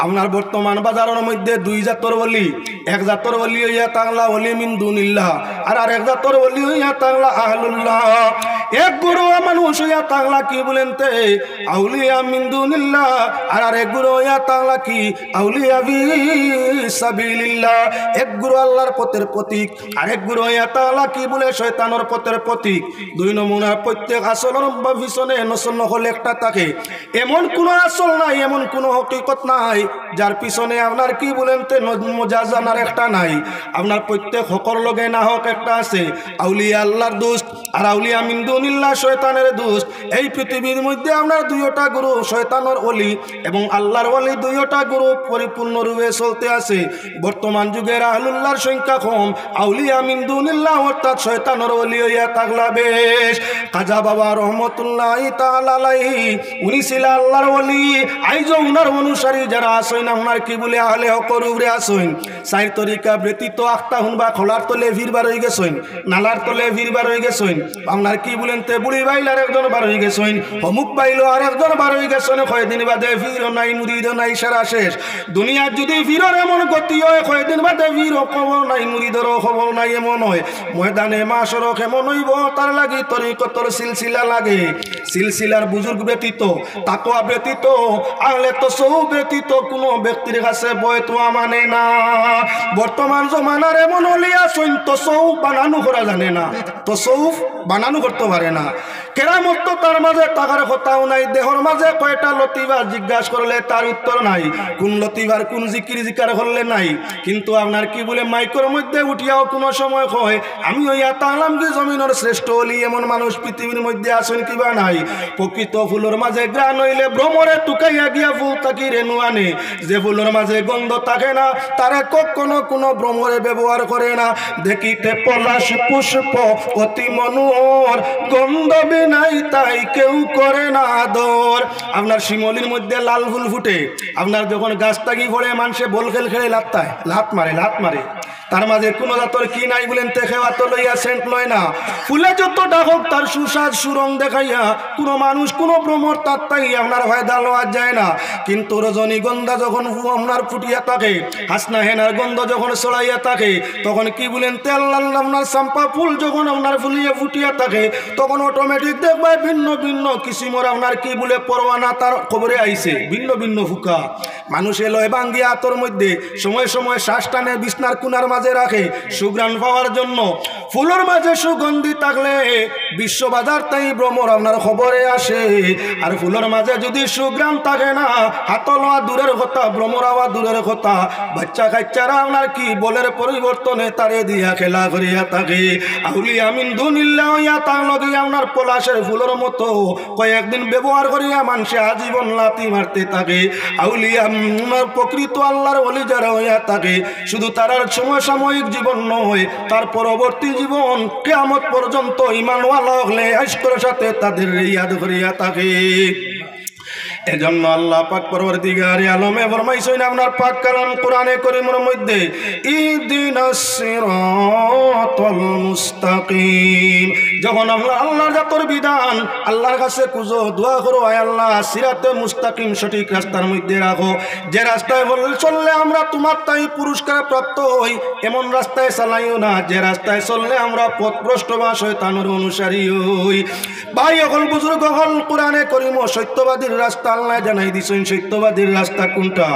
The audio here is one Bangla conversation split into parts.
আপনার বর্তমান বাজারের মধ্যে দুই জাতর ওলি, এক জাতর ওলি হইয়া তাগলা ওলি মিন দুনিল্লাহ, আর এক জাতর ওলি হইয়া তাগলা আহলুল্লাহ। এক গুরু মানুষ হইয়া তাগলা কি বলেন তে আউলিয়া মিন দুনিল্লাহ, আর এক গুরু হইয়া তাগলা কি আউলিয়া বিসাবিলিল্লাহ। এক গুরু আল্লাহর পথের প্রতীক, আর এক গুরু হইয়া তাগলা কি বলে শয়তানের পথের প্রতীক। দুই নমুনার প্রত্যেক আসলের পিছনে নসল হলে একটা থাকে। এমন কোন আসল নাই, এমন কোন হকিকত নাই যার পিছনে আপনার কি বলেন তে মজা জানার একটা নাই। আপনার প্রত্যেক হকর লগে না হক একটা আছে। আউলিয়া আল্লাহর দোস্ত আর আউলিয়া মিন দুনিল্লাহ শয়তানের দোস্ত। এই পৃথিবীর মধ্যে আপনার দুইটা গুরু, শয়তানের ওলি এবং আল্লাহর ওলি, দুইটা গুরু পরিপূর্ণরূপে চলতে আছে। বর্তমান যুগের আহলুল্লাহর সংখ্যা কম, আউলিয়া মিন দুনিল্লাহ অর্থাৎ শয়তানের ওলি হইয়া থাকলা বেশ। খাজা বাবা রহমতুল্লাহ তাআলা আলাইহি উনি ছিলেন আল্লাহর ওলি। আইজো উনার অনুসারী যারা আছেন আপনার কি বলে আহলে হকর উপরে আছেন। চার তরিকা ব্যতীত আখতা হুনবা খোলার তলে ভিড়বার হয়ে গেছেন, নালার তলে ভিড়বার হয়ে গেছেন। আপনার কি বলেন তে বুড়ি বাইলার একজন বার হয়ে গেছেন, অমুক বাইলো আর একজন বার হয়ে গেছেন। কয়েকদিন বাদে ভিড় নাই, মুরিদ নাই, সারা শেষ। দুনিয়ার যদি ভিড়র এমন গতি হয়, কয়েকদিন বাদে ভিড় খবর নাই, মুরিদেরও খবর নাই, এমন হয়। ময়দানে মাসরও কেমন হইব, তার লাগি তরিকতর সিলসিলা লাগে। সিলসিলার বুজুর্গ ব্যতীত, তাকওয়া ব্যতীত, আহলে তসৌফ ব্যতীত কোনো ব্যক্তির কাছে বয়তোয়া মানে না। বর্তমান জমানার এমন ওলি আছেন তসৌফ বানানো করা জানে না, তসৌফ বানানো করতে পারে না। কেরামত তো তার মাঝে টাকার কথাও নাই, দেহর মাঝে কয়টা লতিবার জিজ্ঞাসা করলে তার উত্তর নাই, কোন লতিবার কোন জিকির জিকার করলে নাই। কিন্তু আপনার কি বলে মাইকের মধ্যে উঠিয়াও কোনো সময় কয় আমি হইয়া তাহলাম কি জমিনের শ্রেষ্ঠ ওলি। এমন মানুষ পৃথিবীর মধ্যে আসেন কিবা নাই। প্রকৃত ফুলের মাঝে গ্রাণ হইলে ভ্রমরে টুকাইয়া গিয়া ফুল তাকি রেণু আনে। যে ফুলের মাঝে গন্ধ থাকে না তারা কখনো কোনো ভ্রমরে ব্যবহার করে না। দেখিতে পলাশ পুষ্প অতি মনোহর, গন্ধ বিনাই তাই কেউ করে না আদর। আপনার শিমলির মধ্যে লাল ফুল ফুটে, আপনার যখন গাছ তাগি পড়ে মানুষে বল খেল খেলে লাত মারে। তার মাঝে কোনো জাতর কি নাই বলেন তে খেওয়াত লইয়া সেন্ট লয় না। ফুলে যত ডাকক তার সুস্বাদ সুরং দেখাইয়া কোনো মানুষ কোনো ভ্রমর তার তাই আপনার ফায়দা লওয়া যায় না। কিন্তু রজনীগন্ধা যখন আপনার ফুটিয়া থাকে, হাসনা হেনার গন্ধ যখন ছড়াইয়া থাকে, তখন কি বলেন তেল আপনার চাম্পা ফুল যখন আপনার ফুলিয়ে ফুটিয়া থাকে, তখন অটোমেটিক দেখবে ভিন্ন ভিন্ন কিসিমর আপনার কি বলে পরোয়ানা তার খবরে আইছে, ভিন্ন ভিন্ন ফুকা। মানুষে লয় বাঙ্গিয়া আতর মধ্যে সময় সময় শ্বাস টানে বিছনার কুনার মাঝে রাখে সুগ্রাণ পাওয়ার জন্য। ফুলের মাঝে সুগন্ধি থাকলে বিশ্ববাজার তাই ভ্রমর আপনার খবরে আসে। আর ফুলের মাঝে যদি সুগ্রাণ থাকে না, হাত লওয়া দূরের কথা, ভ্রমর হওয়া দূরের কথা। বাচ্চা কাচ্চারা আপনার কি বলের পরিবর্তনে তারে দিয়া খেলা করিয়া থাকে। আউলিয়া মিন দুনিল্লাহ হইয়া তার লগে আপনার পলাশের ফুলের মতো কয়েকদিন ব্যবহার করিয়া মানুষে আজীবন লাথি মারতে থাকে। আউলিয়া প্রকৃত আল্লাহর ওলি যারা হইয়া থাকে, শুধু তারার সমসাময়িক জীবন নয়, তার পরবর্তী জীবন কিয়ামত পর্যন্ত ঈমানওয়ালা হলে আশকরের সাথে তাদের ইয়াদ করিয়া থাকে। এজন্য আল্লাহ পাক পরবর্তীকারে আলমে ফরমাইছেন আপনার পাক কালাম কোরআনে কারীমের মধ্যে ইহদিনাস সিরাতাল মুস্তাকিম। যখন আল্লাহর জাতর বিধান আল্লাহর কাছে খুঁজো, দোয়া করো, আয় আল্লাহ সিরাতে মুস্তাকিম সঠিক রাস্তার মধ্যে রাখো। যে রাস্তায় চললে আমরা তোমার তাই পুরস্কার প্রাপ্ত হই, এমন রাস্তায় চালাইও না যে রাস্তায় চললে আমরা পথভ্রষ্ট বা শয়তানের অনুসারী হই। ভাই হল বুজুর্গ হল, কোরআনে কারীম সত্যবাদীর রাস্তা আল্লাহ জানাই দিছেন। সত্যবাদীর রাস্তা কোনটা?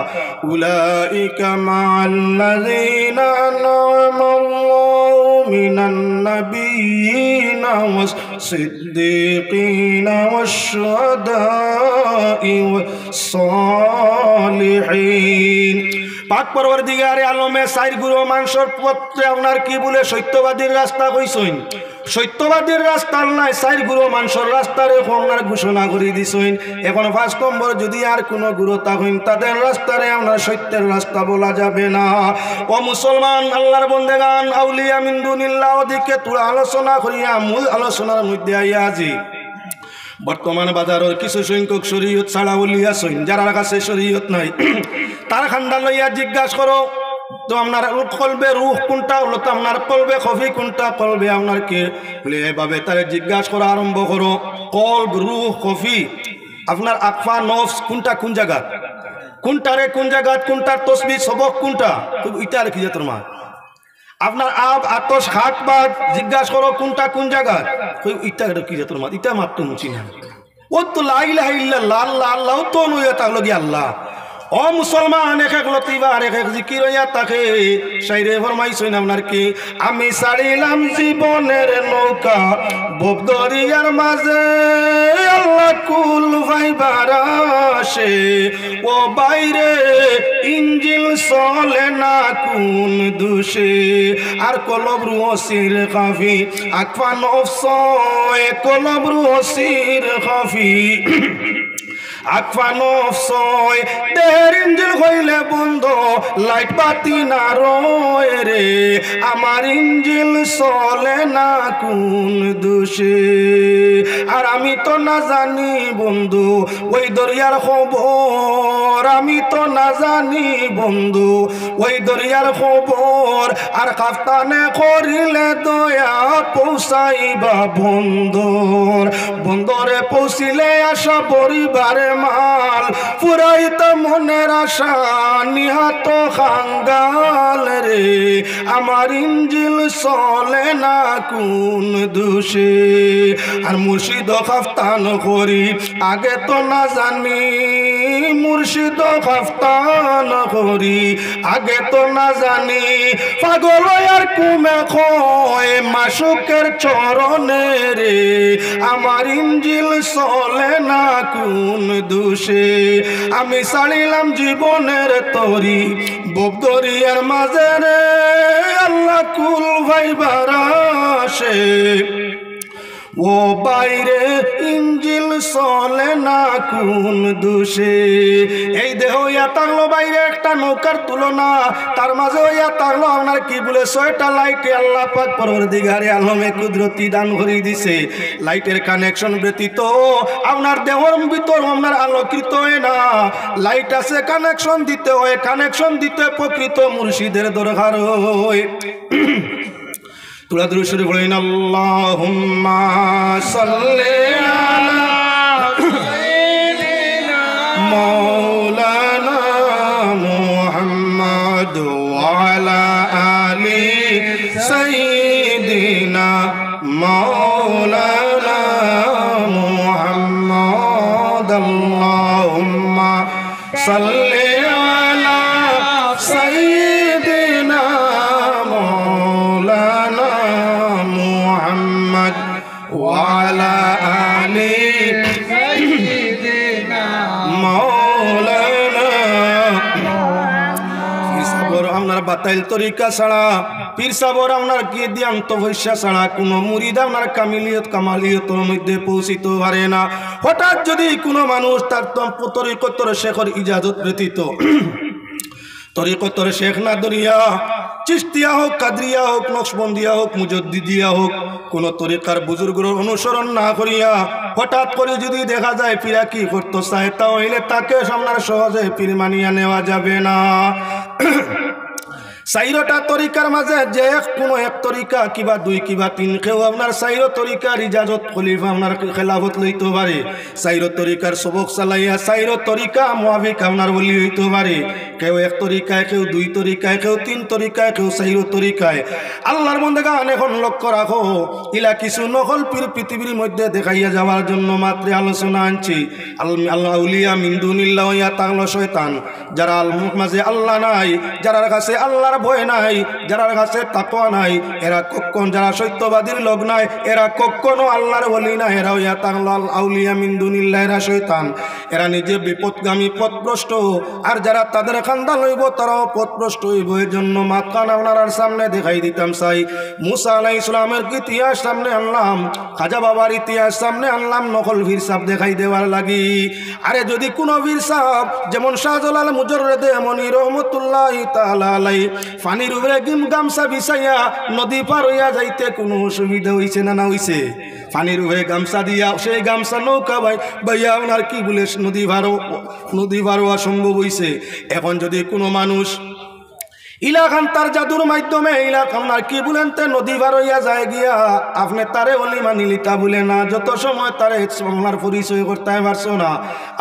উলাইকা মাল্লাযিনা আন'আমাল্লাহু মিনান নাবিয়্যিনা ওয়াস সিদ্দীকিনা ওয়াশ শুহাদা'i ওয়াস সালিহিন। পাক পরবর্তীকারে আলমে চার গুরু মানুষের পথে আপনার কি বলে সত্যবাদীর রাস্তা কইছেন। সত্যবাদীর রাস্তা নাই, চার গুরু মানুষের রাস্তারে আপনার ঘোষণা করে দিছেন। এখন ৫ নম্বর যদি আর কোনো গুরু থাকেন, তাদের রাস্তারে আপনার সত্যের রাস্তা বলা যাবে না। ও মুসলমান আল্লাহর বন্দেগান, আউলিয়া মিন দুনিল্লাহ দিকে তুই আলোচনা করিয়া মূল আলোচনার মধ্যে আইয়া আজি। বর্তমান বাজারের কিছু সংখ্যক শরীয়ত ছাড়া ওলি আছেন, যারা কাছে শরীয়ত নাই, তার খান্ডা লইয়া জিজ্ঞাসা করো তো আপনার কলবে রুহ কোনটা, হলো তো আপনার কলবে খফি কোনটা, কলবে আপনার কে বলে এভাবে তারে জিজ্ঞাসা করা আরম্ভ করো। কলব, রুহ, খফি, আপনার আকফা, নফস কোনটা কোন জায়গা? কোনটারে কোন জায়গা কোনটার তসবি সবক কোনটা ইটা আর কি তোর মা আপনার আব আতস হাত বা জিজ্ঞাসা করো কোনটা কোন জায়গা ইটা কি তোর মা ইটা মাত্র মুচি না ও তো লা ইলাহা ইল্লাল্লাহ আল্লাহ আল্লাহ তো নয় তা লগি আল্লাহ ও মুসলমান এক এক লতিবা আর এক এক জিকির হইয়া তাকে শাইরে ফরমাইছেন আপনার কি আমি ছাড়িলাম জীবনের নৌকা ভব দরিয়ার মাঝে আল্লাহ কুল ভাইবার আসে ও বাইরে ইঞ্জিল চলে না কোন দুষে আর কলব রুহসির খাফি আকফা নফসয় কলব রুহসির খাফি আকফা নফসয় দেহের ইঞ্জিল হইলে বন্ধ লাইট বাতি না রয় রে আমার ইঞ্জিল চলে না কোন দোষে আর আমি তো না জানি বন্ধু ওই দরিয়ার খবর আমি তো না জানি বন্ধু ওই দরিয়ার খবর আর কাফতানে করিলে দয়া পৌঁছাইবা বন্দর বন্দরে পৌঁছিলে আসা পরিবারে মাল পুরাইত মনের আশা নিহত খাঙ্গাল রে আমার ইঞ্জিল চলে না কোন দোষে আর মুর্শিদ খাফতান করি আগে তো না জানি মুর্শিদ খাফতান করি আগে তো না জানি পাগল আর কুমে খয় মাসুকের চরণে রে আমার ইঞ্জিল চলে না কোন দোষে আমি ছাড়িলাম জীবনের তরি বব দরিয়ার মাঝে রে আল্লাহ কুল ভাইবার আসে ও বাইরে ইঞ্জিল চলে না কোন দোষে এই দেহ ইয়া থাকলো বাইরে একটা নৌকার তুলনা তার মাঝে ইয়া থাকলো আপনার কি বলে 6টা লাইটে আল্লাহ পাক পরওয়ারদিগারে আলমে কুদরতি দান করে দিছে লাইটের কানেকশন ব্যতীত আপনার দেহর ভিতর আপনার আলোকিত হয় না লাইট আছে কানেকশন দিতে হয় কানেকশন দিতে প্রকৃত মুর্শিদের দরকার হয় তোরা দুরূদ পড়েন আল্লাহুম্মা সাল্লি আলা সাইয়্যিদিনা মাওলানা মুহাম্মদ ওয়া আলা আলি সাইয়্যিদিনা মাওলানা মুহাম্মদ আল্লাহুম্মা সাল্লি আলা সাইয়্যিদিনা ওয়ালা আলি সাইয়্যিদিনা মাওলানা পীর সাবর আপনার বাতাইল তরিকা ছাড়া পীর সাবর আপনার কি দিয়ান্ত ভৈষ্যা ছাড়া কোনো মুরিদ আপনার কামালিয়তের মধ্যে পৌঁছিতে পারে না হঠাৎ যদি কোনো মানুষ তার তরিকতর শেখর ইজাজত ব্যতীত তরিকতর শেখ না দরিয়া চিশতিয়া হোক কাদরিয়া হোক নকশবন্দিয়া হোক মুজদ্দিদিয়া হোক কোন তরিকার বুজুর্গর অনুসরণ না করিয়া হঠাৎ করে যদি দেখা যায় পীরা কি করতে চায় তাহলে তাকে সামনে সহজে পীর মানিয়া নেওয়া যাবে না চাইরটা তরিকার মাঝে যে কোনো এক তরিকা কিবা দুই কিবা তিন কেউ আপনার চাইর তরিকার ইজাজত খলিফা আপনার খেলাফত লইতে পারে চাইর তরিকার সবক চালাইয়া চাইর তরিকা মুআফিক আপনার বলি হইতে পারে কেউ এক তরিকায় কেউ দুই তরিকায় কেউ তিন তরিকায় কেউ চাইর তরিকায় আল্লাহর বন্দেগান এখন লক্ষ্য রাখো ইলা কিছু নকল পীর পৃথিবীর মধ্যে দেখাইয়া যাওয়ার জন্য মাত্র আলোচনা আনছি আল্লাহ আউলিয়া মিন দুনিল্লাহ ইয়া তাগলো শয়তান যারা আলমুখ মাঝে আল্লাহ নাই যারা কাছে আল্লাহর ভয় নাই যারা কাছে তাকওয়া নাই এরা কখন যারা সত্যবাদীর লোক নাই এরা কখনো আল্লাহর ওলি না এরা ইয়া তাগলো আউলিয়া মিন দুনিল্লাহ এরা শয়তান এরা নিজে বিপদগামী পথভ্রষ্ট আর যারা তাদের খান্দা লইব তারাও পথভ্রষ্ট হইব এর জন্য মাতকান আপনার সামনে দেখাই দিতাম চাই মুসা আলাইহিস সালামের ইতিহাস সামনে আনলাম খাজা বাবার ইতিহাস সামনে আনলাম নকল পীর সাহেব দেখাই দেওয়ার লাগি আরে যদি কোনো পীর সাহেব যেমন শাহজালাল মুজাররদে মনি রহমতুল্লাহি তাআলা আলাইহি পানির উপরে গামছা বিছাইয়া নদী পার হইয়া যাইতে কোনো অসুবিধা হইছে না হইছে পানির উপরে গামছা দিয়া সেই গামছা নৌকা ভাইয়া ওনার কি বলে নদী পার হওয়া সম্ভব হইছে এখন যদি কোনো মানুষ ইলাখান তার জাদুর মাধ্যমে আপনার কি বলেন তে নদী পার হইয়া যায় গিয়া আপনি তারে অলি মানি লিতা বলে না, যত সময় তারে আপনার পরিচয় করতে পারছো না।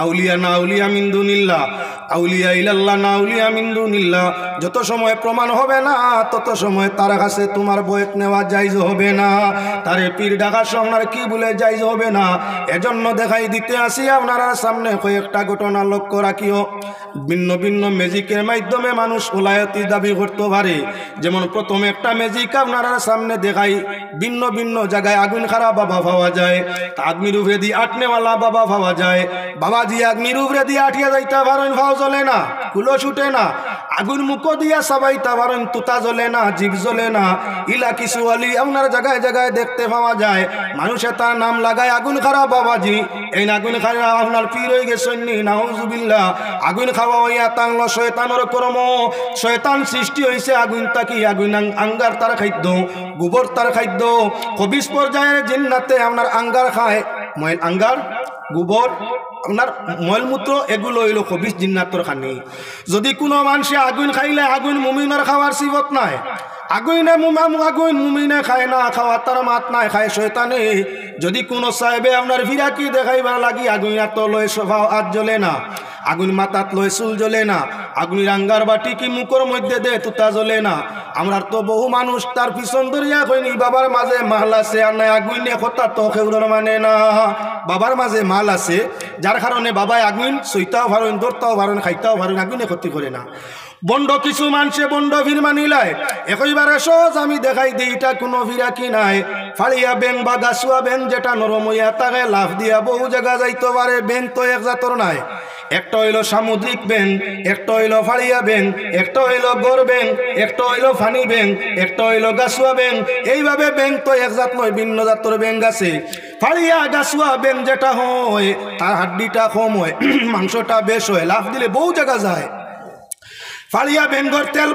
আউলিয়া না আউলিয়া মিন দুনিল্লাহ, আউলিয়া ইলাল্লাহ না আউলিয়া মিন দুনিল্লাহ, যত সময় প্রমাণ হবে না তত সময় তার কাছে তোমার বয়স নেওয়া জায়েজ হবে না, তারে পীর ডাকা আপনার কি বলে জায়েজ হবে না। এজন্য দেখাই দিতে আসি আপনার সামনে কয়েকটা ঘটনা লক্ষ্য রাখিও। ভিন্ন ভিন্ন ম্যাজিকের মাধ্যমে মানুষ ওলায়তি দাবি করতে পারে। যেমন প্রথমে একটা ম্যাজিক আপনারা সামনে দেখাই, ভিন্ন ভিন্ন জায়গায় আগুন খারাপ বাবা পাওয়া যায়, আগ্নির উপরে দিয়ে আটনেওয়ালা বাবা পাওয়া যায়। বাবাজি আগ্নির উপরে দিয়ে আটিয়া যাইতে পারেন, ভাও জ্বলে না, কুলো ছুটে না, আগুন মুখো দিয়া সাবাইতে পারেন, তুতা জ্বলে না, জীব জ্বলে না। ইলা কিছু আলি আপনার জায়গায় জায়গায় দেখতে পাওয়া যায়। মানুষে তার নাম লাগায় আগুন খারাপ বাবাজি, এই আগুন খারাপ আপনার পীর হয়ে গেছেন নি, নাউজুবিল্লাহ। আগুন খাওয়া হইয়া তাংল শয়তানের কর্ম, শয়তান সৃষ্টি হয়েছে আগুন তাকি, আগুন আঙ্গার তার খাদ্য, গোবর তার খাদ্য। খবিস পর্যায়ের জিন্নাতে আপনার আঙ্গার খায়, ময়ল আঙ্গার গোবর আপনার মলমূত্র এগুলো হইল খবিস জিন্নাতর খানি। যদি কোনো মানুষে আগুন খাইলে আগুন মুমিনের খাওয়ার সিবত নাই, আগুনে আগুন মুমিনে খায় না, খাওয়া তার মাত নাই, খায় শয়তানে। যদি কোনো সাহেবে আপনার ফিরাকি দেখাইবার লাগি আগুন এত লয় স্বভাব আজ জ্বলে না, আগুন মাথাত লয় চুল জ্বলে না, আগুনের আঙ্গার বাটি কি মুখর মধ্যে দে তুতা জ্বলে না। আমরা তো বহু মানুষ তার পিছন ধরিয়া কইনি বাবার মাঝে মাল আছে, আর নাই আগুনে কথা তো খেউর মানে না। বাবার মাঝে মাল আছে যার কারণে বাবায় আগুন সইতাও পারেন, ধরতেও পারেন, খাইতেও পারেন, আগুনে ক্ষতি করে না। বন্ড কিছু মানুষে বন্ড ভিড় মানিলায় একইবারে সহজ আমি দেখাই দিই, এটা কোনো ফিরাকি নাই। ফাড়িয়া ব্যাং বা গাছুয়া ব্যাং যেটা নরম হইয়া তাকে লাভ দিয়া বহু জায়গা যাইতে পারে। ব্যাং তো এক জাতর নাই, একটা হইল সামুদ্রিক ব্যাং, একটা হইল ফাড়িয়া ব্যাং, একটা হইল গড় ব্যাং, একটা হইল ফানি ব্যাং, একটা হইল গাছুয়া ব্যাং। এইভাবে ব্যাং তো এক জাত নয়, ভিন্ন জাতর ব্যাং আছে। ফাড়িয়া গাছুয়া ব্যাং যেটা হয় তার হাড্ডিটা কম হয়, মাংসটা বেশ হয়, লাভ দিলে বহু জায়গা যায়। ফাড়িয়া বেঙ্গর তেল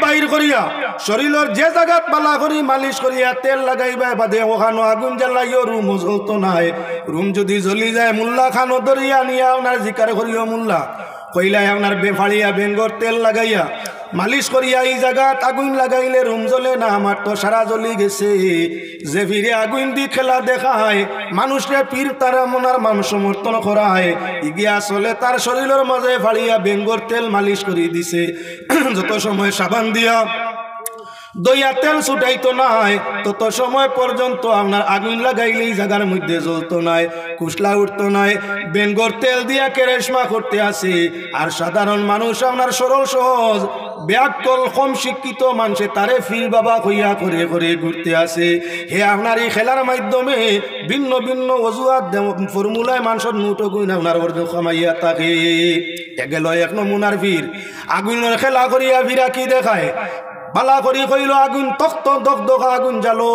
বাহির করিয়া শরীরের যে জায়গাত পালা করি মালিশ করিয়া তেল লাগাইবা বাদে ওখানো আগুন জ্বালাইও রুম জ্বলতো নাই। রুম যদি জ্বলি যায় মুল্লা খানো দরিয়া নিয়া আপনার জিকার করিও মুল্লা কইলাই আপনার ফাড়িয়া বেঙ্গর তেল লাগাইয়া মালিশ করিয়া এই জায়গাত আগুন লাগাইলে রুম জ্বলে না, আমার তো সারা জ্বলি গেছে। যে ফিরে আগুন দি খেলা দেখায় মানুষরে পীর তারা মনার মান সমর্থন করায়, ইগিয়া চলে তার শরীরের মাঝে ফাড়িয়া বেঙ্গর তেল মালিশ করি দিছে। যত সময় সাবান দিয়া দইয়া তেল ছুটাইতো নাই তত সময় পর্যন্ত আপনার আগুন লাগাইলেই জায়গার মধ্যে জ্বলতো নাই, কুশলা উঠতো নাই। বেঙ্গর তেল দিয়া কেরেশমা করতে আসে। আর সাধারণ মানুষ আপনার সরল সহজ ব্যাকল কম শিক্ষিত মানুষে তারে ফির বাবা হইয়া করে করে ঘুরতে আসে। হে আপনার এই খেলার মাধ্যমে ভিন্ন ভিন্ন অজুহাত ফর্মুলায় মানুষের নোট গুণ আপনার অর্জন কমাইয়া থাকে। গেল এক নমুনার ফির আগুনের খেলা করিয়া ফিরা কি দেখায়, বালা করি কইল আগুন তক্ত দগদগা আগুন জ্বালো,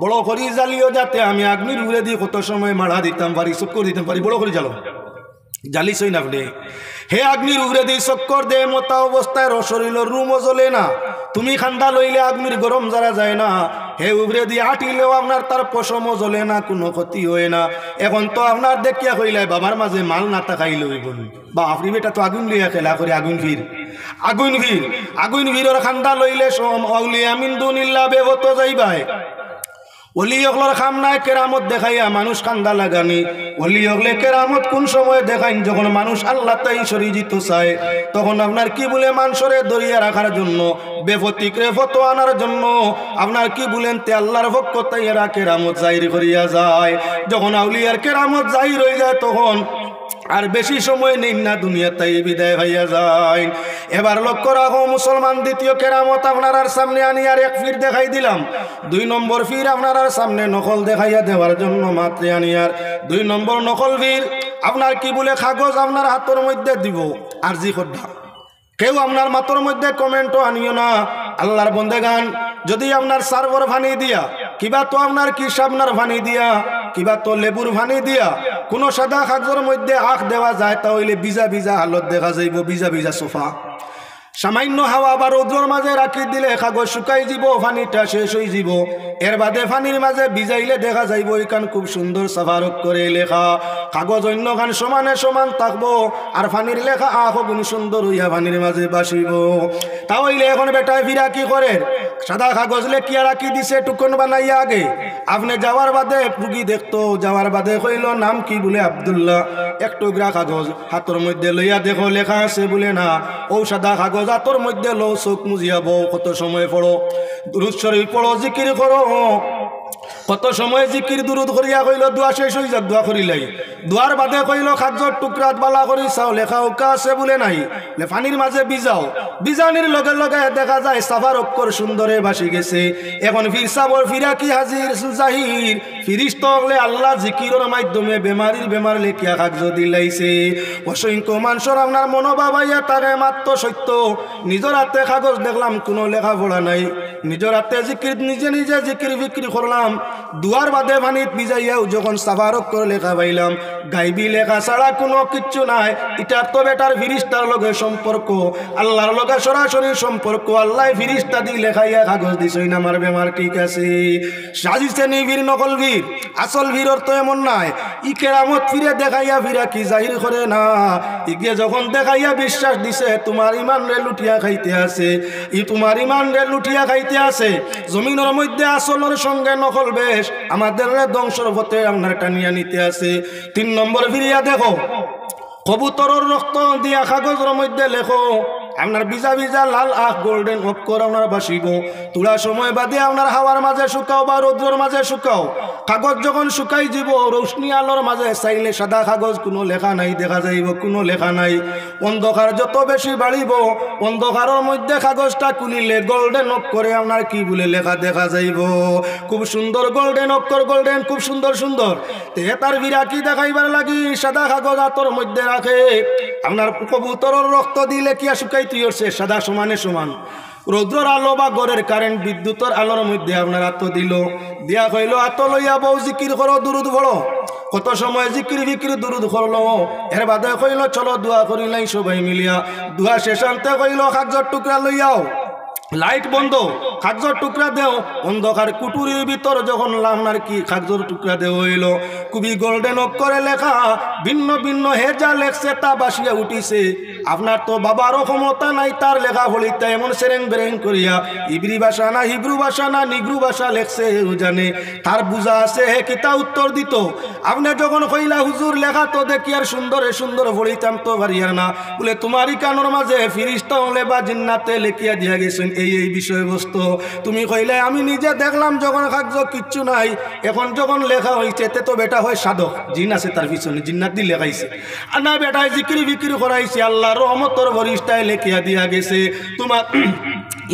বড় করি জ্বালিও যাতে আমি আগুনের উড়ে দিয়ে কত সময় মারা দিতাম পারি, চক্কর দিতাম পারি, বড় করে জ্বালো। জ্বালিছই না আপনি, হে আগ্নির উড়ে দিয়ে চক্কর দে মতা অবস্থায় শরীরের রুমও জ্বলে না। তুমি খান্ডা লইলে আগ্নির গরম যারা যায় না, হে উবরে দিয়ে আটিলেও আপনার তার পশমও জ্বলে না, কোনো ক্ষতি হয় না। এখন তো আপনার দেখিয়া কইলাই বাবার মাঝে মাল না তাকাইলে হইব বা আপনি বেটা তো আগুন লইয়া খেলা করে আগুন ভিড় আগুন ভিড় আগুন ভিড়ের খান্ডা লইলে আউলিয়া মিন দুনিল্লাহ বেবত যাইবাই। ওলি অগলার খাম নাই কেরামত দেখাইয়া মানুষ কান্দা লাগানি। ওলি অগলে কেরামত কোন সময় দেখাইন যখন মানুষ আল্লাহ তাই সরিজিত চায়, তখন আপনার কি বলে মানুষরে দরিয়া রাখার জন্য বেফতিকরে ফতো আনার জন্য আপনার কি বলেন তে আল্লাহর পক্ষ তাই এরা কেরামত জাহির করিয়া যায়। যখন আউলিয়ার কেরামত জাহির হয়ে যায় তখন আর বেশি সময় নেই না, দুনিয়া তাই বিদায় হইয়া যায়। এবার লক্ষ্য রাখো মুসলমান, দ্বিতীয় কেরামত আপনার সামনে আনি আর এক ফির দেখাই দিলাম। 2 নম্বর ফির আপনার সামনে নকল দেখাইয়া দেওয়ার জন্য মাত্রে আনি আর 2 নম্বর নকল ফির আপনার কি বলে কাগজ আপনার হাতের মধ্যে দিব আর জি খোদ্দা কেউ আপনার মাথার মধ্যে কমেন্টও আনিও না। আল্লাহর বন্দেগান যদি আপনার সার্ভার ভানি দিয়া কিবা তো আপনার কি সাবনার ভানি দিয়া কিবা তো লেবুর ভানি দিয়া কোনো সাদা কাগজের মধ্যে আখ দেওয়া যায় তাহলে ভিজা ভিজা হালত দেখা যাইব, ভিজা ভিজা সোফা। সামান্য হাওয়া বা রৌদ্রর মাঝে রাখি দিলে কাগজ শুকাই যাব, পানিটা শেষ হয়ে যাব। এর বাদে পানির মাঝে ভিজাইলে দেখা যাইব এখান খুব সুন্দর সাফারক করে লেখা কাগজ অন্য খান সমানে সমান থাকবো আর ফানির লেখা আহ গুণ সুন্দর হইয়া ফানির মাঝে বাসিব। তাহলে এখন বেটায় ফিরা কি করে সাদা কাগজ লেখিয়া রাখি দিছে টুকন বানাইয়া আগে আপনি যাওয়ার বাদে রুগী দেখতো যাওয়ার বাদে কইল নাম কি বলে আব্দুল্লাহ এক টুকরা কাগজ হাতর মধ্যে লইয়া দেখো লেখা আছে বলে না ও সাদা কাগজ হাতর মধ্যে লো চোখ মুজিয়া বউ কত সময় পড়ো দুরূদ শরীফ পড়ো জিকির করো কত সময় জিকির দুরুদ করিয়া কইল দোয়া শেষ হয়ে যাক দোয়া করিলাই দোয়ার বাদে কইল কাগজর টুকরাত বালা করি চাও লেখা উকা আছে বলে নাই পানির মাঝে বিজাও বিজানির লগে লগে দেখা যায় সাফার অক্ষর সুন্দরে ভাসি গেছে এখন ফির সাবর ফিরা কি হাজির জাহির ফিরিস্ত হলে আল্লাহ জিকিরের মাধ্যমে বেমারির বেমার লেখিয়া কাগজ দিলাইছে অসংখ্য মানুষের আপনার মনোভাবাইয়া তারে মাত্র সত্য নিজের হাতে কাগজ দেখলাম কোনো লেখা পড়া নাই নিজের হাতে জিকির নিজে নিজে জিকির বিক্রি করলাম দুয়ার বাদে পানিত ভিজাইয়াও যখন সাফার অক্ষর লেখা পাইলাম গাইবি লেখা ছাড়া কোনো কিচ্ছু নাই এটার তো বেটার ফিরিস্তার লগে সম্পর্ক আল্লাহর লগে সরাসরি সম্পর্ক আল্লাহ ফিরিস্তা দি লেখাইয়া কাগজ দিছই না আমার বেমার ঠিক আছে সাজিছে নি বীর নকল বীর আসল বীরর তো এমন নাই ই কেরামত ফিরে দেখাইয়া ফিরা কি জাহির করে না ইগে যখন দেখাইয়া বিশ্বাস দিছে তোমার ইমান রে লুটিয়া খাইতে আছে ই তোমার ইমান রে লুটিয়া খাইতে আছে জমিনের মধ্যে আসলের সঙ্গে নকল বেশ আমাদের ধ্বংসর পথে আপনার টানিয়া নিতে আছে 3 নম্বর ফিরিয়া দেখো কবুতরের রক্ত দিয়া কাগজের মধ্যে লেখো আপনার ভিজা ভিজা লাল আখ গোল্ডেন অক্ষর আপনার বাসিব তোলা সময় বাদে আপনার হাওয়ার মাঝে শুকাও বা রৌদ্রের মাঝে শুকাও কাগজ যখন শুকাই যাব রৌশনি আলোর মাঝে চাইলে সাদা কাগজ কোনো লেখা নাই দেখা যাইব কোনো লেখা নাই অন্ধকার যত বেশি বাড়িব অন্ধকারের মধ্যে কাগজটা খুলিলে গোল্ডেন অক্ষরে আপনার কি বলে লেখা দেখা যাইব খুব সুন্দর গোল্ডেন অক্ষর গোল্ডেন খুব সুন্দর সুন্দর তে তার বিরা কি দেখাইবার লাগি সাদা কাগজ হাতর মধ্যে রাখে আপনার কবুতরের রক্ত দিলে কি শুকাই সাদা সমানে সমান রৌদ্রের আলো বা গড়ের কারেন্ট বিদ্যুতের আলোর মধ্যে আপনার হাত দিল দিয়া কইল হাত লইয়া বউ জিকির করো দুরুদ পড়ো কত সময় জিকির বিক্রি দুরুদ করলো এর বাদে কইল চলো দোয়া করিলাই সবাই মিলিয়া দোয়া শেষান্তে কইল কাগজের টুকরা লইয়াও লাইট বন্ধ কাগজের টুকরা দেও অন্ধকার কুটুরির ভিতর যখন আপনার কি কাগজের টুকরা দেও হইল খুবই গোল্ডেন অক্ষরে লেখা ভিন্ন ভিন্ন হেজা লেখছে তা বাসিয়া উঠিছে আপনার তো বাবারও ক্ষমতা নাই তার লেখা ফলিতে এমন সেরেং বেরেং করিয়া ইব্রি ভাষা না হিব্রু ভাষা না নিগ্রু ভাষা লেখছে জানে তার বুঝা আছে হে কিতা উত্তর দিত আপনি যখন কইলা হুজুর লেখা তো দেখি আর সুন্দরে সুন্দর ফলিতাম তো পারিয়ার না বলে তোমারই কানোর মাঝে ফিরিস্তা হলে বা জিন্নাতে লেখিয়া দিয়া গেছেন এই বিষয়বস্তু তুমি কইলে আমি নিজে দেখলাম যখন কাগজ কিচ্ছু নাই এখন যখন লেখা হয়েছে তে তো বেটা হয় সাধক জিন আছে তার পিছনে জিন্নাত দিয়ে লেখাইছে আর না বেটায় জিকিরি বিক্রি করাইছে আল্লাহ রহমতর বরিষ্ঠায় লেখিয়া দিয়া গেছে তোমার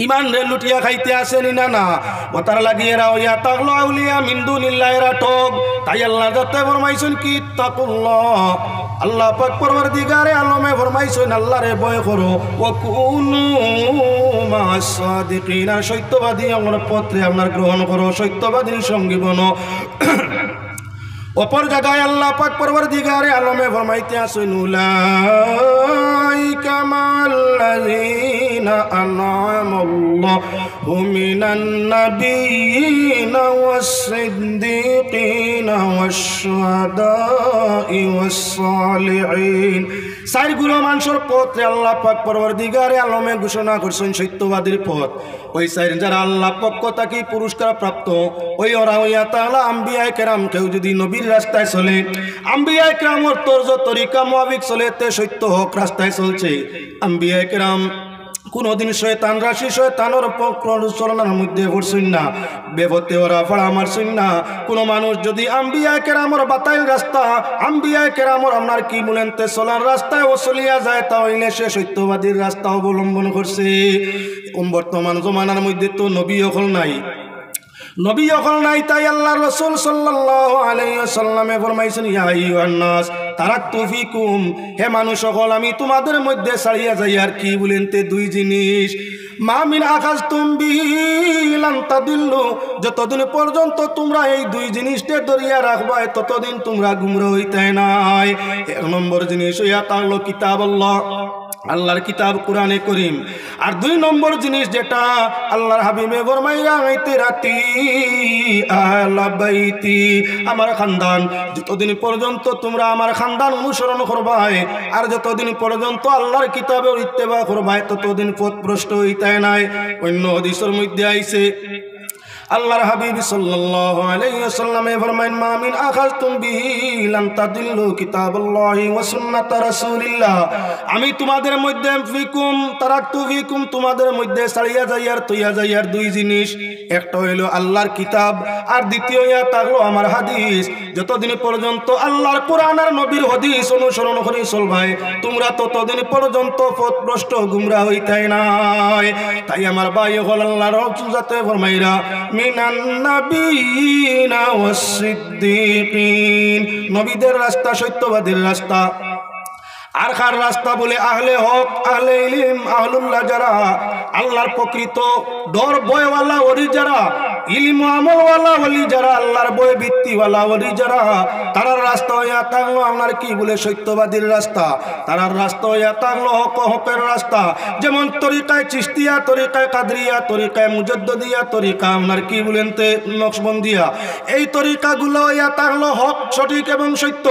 ইমান রে লুটিয়া খাইতে আসেনি না না ও তার লাগিয়ে রাও ইয়া তাগলো আউলিয়া মিন্দু নিল্লাইরা ঠক তাই আল্লাহ যাতে ফরমাইছেন কি তাকুল্লাহ আল্লাহ পাক পরওয়ারদিগারে আলমে ফরমাইছেন আল্লাহ রে ভয় করো ওয়া কুনু মাস সাদিকিনা সত্যবাদী আমার পত্রে আপনার গ্রহণ করো সত্যবাদীর সঙ্গী বনো অপর জায়গায় আল্লাহ পাক পরওয়ারদিগারে আলমে ফরমাইতে আছেন উলাইকা মাল্লাযিনা আনআমাল্লাহু মিনান নাবিয়্যিনা ওয়াস-সিদ্দীকিনা ওয়াশ-শুহাদা'i ওয়াস-সালিহিন চার গুলো মানুষের পথে আল্লাহ পাক পরওয়ারদিগারে আলমে ঘোষণা করছেন সত্যবাদীর পথ ওই চার যারা আল্লাহ পক্ষ থেকে পুরস্কার প্রাপ্ত ওই ওরা হইয়া তাআলা আম্বিয়ায়ে কেরাম কেউ যদি নবীর রাস্তায় চলে আম্বিয়ায়ে কেরামের তর্জ তরিকা মোয়াবিক চলে তে সত্য হক রাস্তায় চলছে আম্বিয়ায়ে কেরাম কোনদিন শয়তান রাশি শয়তানের প্রচলনের মধ্যে পড়ছেন না বেবতে ওরা ফাড়া মারছেন না কোনো মানুষ যদি আম্বিয়ায়ে কেরামের বাতাইল রাস্তা আম্বিয়ায়ে কেরামের আপনার কি বলেন তে চলার রাস্তায় ও চলিয়া যায় তাহলে সে সত্যবাদীর রাস্তা অবলম্বন করছে বর্তমান জমানার মধ্যে তো নবী হল নাই নবী হল নাই তাই আল্লাহ রাসূল সাল্লাল্লাহু আলাইহি ওয়াসাল্লামে ফরমাইছেন ইয়া আইয়ুহান নাস তারাকতু ফিকুম হে মানুষ সকল আমি তোমাদের মধ্যে ছাড়িয়া যাই আর কি বলেন তে দুই জিনিস মা মিন আখাযতুম বিলান তাদিল্লু যতদিন পর্যন্ত তোমরা এই দুই জিনিসকে ধরিয়া রাখবা ততদিন তোমরা গুমরা হইতে নাই এক নম্বর জিনিস ইয়া তাআলা কিতাবাল্লাহ আল্লাহর কিতাব কোরআনে করিম। আর 2 নম্বর জিনিস যেটা আল্লাহর হাবিবে ফরমাইয়া আইতে রাতি আহলা বাইতি, আমার খানদান, যতদিন পর্যন্ত তোমরা আমার খানদান অনুসরণ করবাই আর যতদিন পর্যন্ত আল্লাহর কিতাবের ইত্তেবা করবাই ততদিন পথভ্রষ্ট হইতে নাই। অন্য হাদিসের মধ্যে আইছে আল্লাহর হাবিব সাল্লাল্লাহু আলাইহি ওয়াসাল্লাম ফরমায়েন মা মিন আখাযতুম বিহি লান তাদিল্লু কিতাবাল্লাহি ওয়া সুন্নাত রাসূলিল্লাহ, আমি তোমাদের মধ্যে ফিকুম তারাকতু ফিকুম, তোমাদের মধ্যে ছাড়িয়া যাইয়ার তৈয়া যাইয়ার 2 জিনিস, একটা হইল আল্লাহর কিতাব আর দ্বিতীয় থাকলো আমার হাদিস। যতদিন পর্যন্ত আল্লাহর কোরআন আর নবীর হাদিস অনুসরণ করে চলবাই তোমরা ততদিন পর্যন্ত পথভ্রষ্ট গুমরা হইতে নাই। তাই আমার ভাই হল আল্লাহর রাসূল যাতে ফরমাইরা মিনান নাবিয়িনা ওয়াস সিদ্দিকিন, নবীদের রাস্তা সত্যবাদীর রাস্তা। আর কার রাস্তা বলে আহলে হক আহলে ইলম আহলুল্লাহ, যারা আল্লাহর প্রকৃত ডর ভয়ওয়ালা ওলি, যারা ইলম আমলওয়ালা ওলি, যারা আল্লাহর ভয় ভিত্তিওয়ালা ওলি, যারা তারার রাস্তা হইয়া থাকলো আপনার কি বলে সত্যবাদীর রাস্তা, তারার রাস্তা হইয়া থাকলো হকের রাস্তা। যেমন তরিকায় চিশতিয়া, তরিকায় কাদরিয়া, তরিকায় মুজাদ্দিদিয়া, তরিকা আপনার কি বলেন নকশবন্দিয়া, এই তরিকাগুলো হইয়া থাকলো হক সঠিক এবং সত্য।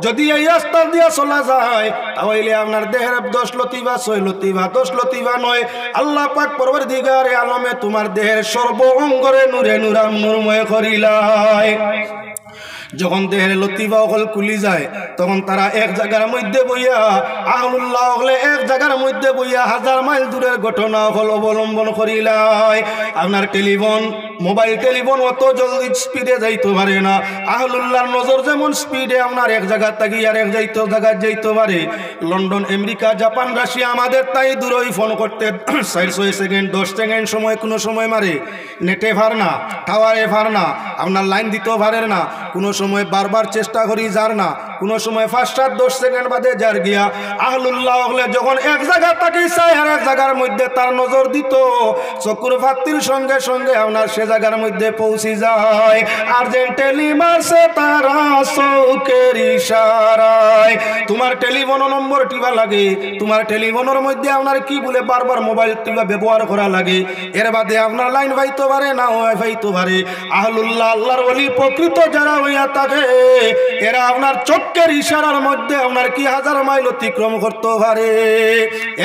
যদি এই রাস্তা দিয়া চলা যায় তাহলে আপনার দেহের 10 লতিফা 6 লতিফা 10 লতিফা নয়, আল্লাহ পাক পরওয়ারদিগারে আলমে তোমার দেহের সর্ব অঙ্গরে নূরে নূরাম নূরময় করিলাই। যখন দেহের লতিফা হল কুলি যায় তখন তারা এক জায়গার মধ্যে বইয়া আহলুল্লাহ হলে এক জায়গার মধ্যে বইয়া 1000 মাইল দূরের ঘটনা হল অবলম্বন করিলাই। আপনার টেলিফোন মোবাইল টেলিফোন অত জলদি স্পিডে যাইতে পারে না, আহলুল্লাহর নজর যেমন স্পিডে আপনার এক জায়গা থাকি আর এক জায়গায় যাইতে পারে। লন্ডন আমেরিকা জাপান রাশিয়া আমাদের তাই দূরই ফোন করতে 4-6 সেকেন্ড 10 সেকেন্ড সময় কোনো সময় মারে, নেটে ভার না, টাওয়ারে ভার না, আপনার লাইন দিতেও ভারের না, কোনো সময় বারবার চেষ্টা করি যার না, কোনো সময় 5-10 সেকেন্ড বাদে যার গিয়া। আহলুল্লাহ হলে যখন এক জায়গা তাকে চাই আর এক জায়গার মধ্যে তার নজর দিত চকুর ফাত্তির সঙ্গে সঙ্গে আপনার সে জায়গার মধ্যে পৌঁছে যায়। আর্জেন্টেলি মারছে তারা চৌকের ইশারায়, তোমার টেলিফোন নম্বর টিপা লাগে, তোমার টেলিফোনের মধ্যে আপনার কি বলে বারবার মোবাইল টিপা ব্যবহার করা লাগে, এর বাদে আপনার লাইন পাইতে পারে না ওয়াই পাইতে পারে। আহলুল্লাহ আল্লাহর ওলি প্রকৃত যারা হইয়া থাকে এরা আপনার চোখের ইশারার মধ্যে আপনার কি 1000 মাইল অতিক্রম করতে পারে,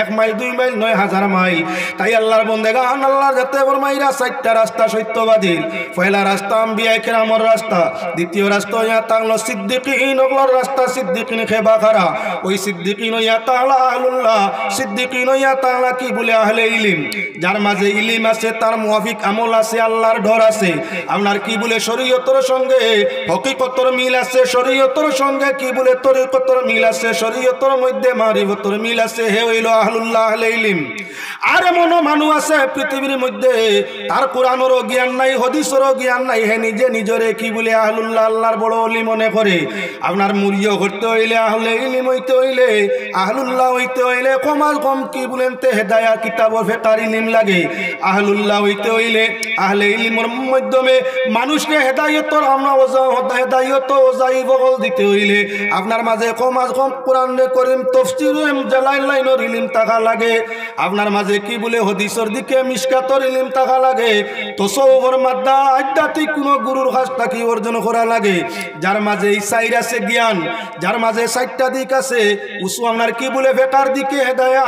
1 মাইল 2 মাইল নয় 1000 মাইল। তাই আল্লাহর বন্দেগান আল্লাহর যাতে ফরমাইরা 4টা রাস্তা সত্যবাদীর। পয়লা রাস্তা আম্বিয়া কেরামর রাস্তা, দ্বিতীয় রাস্তা হইয়া থাকলো সিদ্দিকিন ওগুলোর রাস্তা, সিদ্দিকিন খেবা খারা, ওই সিদ্দিকিন হইয়া থাকলো আহলুল্লাহ, সিদ্দিকিন হইয়া থাকলো কি বলে আহলে ইলম, যার মাঝে ইলম আছে তার মুয়াফিক আমল আছে, আল্লাহর ডর আছে, আপনার কি বলে শরীয়তের সঙ্গে হকিকতর মিল আছে, শরীয়তের সঙ্গে কি বলে তরিকতর মিল আছে, শরীয়তের মধ্যে মারিফতের মিল আছে, হে হইল আহলুল্লাহ আহলে ইলম। আর এমন মানুষ আছে পৃথিবীর মধ্যে তার কোরআনেরও জ্ঞান নাই, হাদিসেরও জ্ঞান নাই, হে নিজে নিজরে কি বলে আহলুল্লাহ আল্লাহর বড় ওলি মনে করে। আপনার মুরিও করতে হইলে আহলে ইলম হইতে হইলে আহলুল্লাহ হইতে হইলে কমাল কম কি বলেন তে হেদায়া কিতাব ফিকার ইলম লাগে। আহলুল্লাহ হইতে হইলে আহলে ইলমের মাধ্যমে মানুষকে হেদায়েতর আমরা হেদায়েত ওজাই বগল দিতে হইলে আপনার মাঝে কমাল কম কোরআনে করিম তাফসীর জালাইল লাইনের ইলম থাকা লাগে, আপনার মাঝে কি বলে হাদিসের দিকে মিশকাতর ইলম থাকা লাগে, তাসাউফের মাদ্দা আধ্যাত্মিক কোনো গুরুর কাছ থেকে অর্জন করা লাগে। যার মাঝে এই সাইর আছে জ্ঞান, যার মাঝে 4টা দিক আছে, উসু আপনার কি বলে ফিকার দিকে হেদায়া,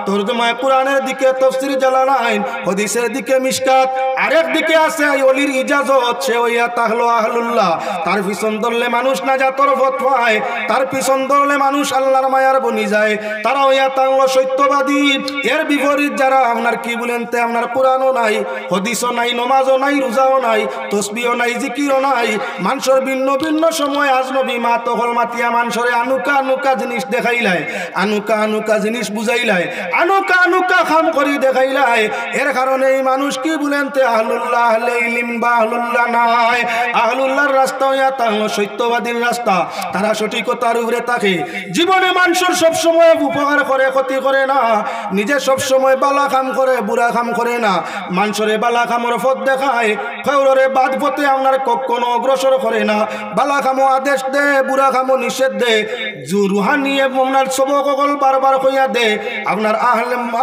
তরজমা কোরআনের দিকে তাফসীর জালালাইন, হাদিসের দিকে মিশকাত, আরেক দিকে আছে ওলির ইজাজত, সে হইয়া তাহলো আহলুল্লাহ। তার পিছন ধরলে মানুষ নাজাতের পথ পায়, তার পিছন ধরলে মানুষ আল্লাহর মায়ার বনি যায়, তারা হইয়া তাহলো সত্যবাদী। এর বিপরীত যারা আপনার কি বলেন তে আপনার কোরআনও নাই, হাদিসও নাই, নমাজও নাই, রোজাও নাই, তসবিহও নাই, জিকিরও নাই, মানুষের ভিন্ন ভিন্ন সময় আজনবী মা তখন মাতিয়া মানুষের আনুকা আনুকা জিনিস দেখাইলাই, আনুকা আনুকা জিনিস বুঝাইলাই, আনুকা আনুকা খাম করি দেখাইলাই। এর কারণে এই মানুষ কি বলেন তে আহলুল্লাহ আহলে ইলম বা আহলুল্লাহ নাই। আহলুল্লাহর রাস্তা হইয়া তাহলো সত্যবাদীর রাস্তা, তারা যারা সঠিকতার উপরে থাকে জীবনে মানুষের সবসময় উপকার করে ক্ষতি করে না নিজে সবসময় বালা কাম করে বুড়া কাম করে না মানুষের বালা কামর পথ দেখায় খৌরে বাদ পথে আপনার কখনো অগ্রসর করে না বালা কামো আদেশ দে বুড়া কামো নিষেধ দে রুহানি আপনার সবকল বারবার কইয়া দে আপনার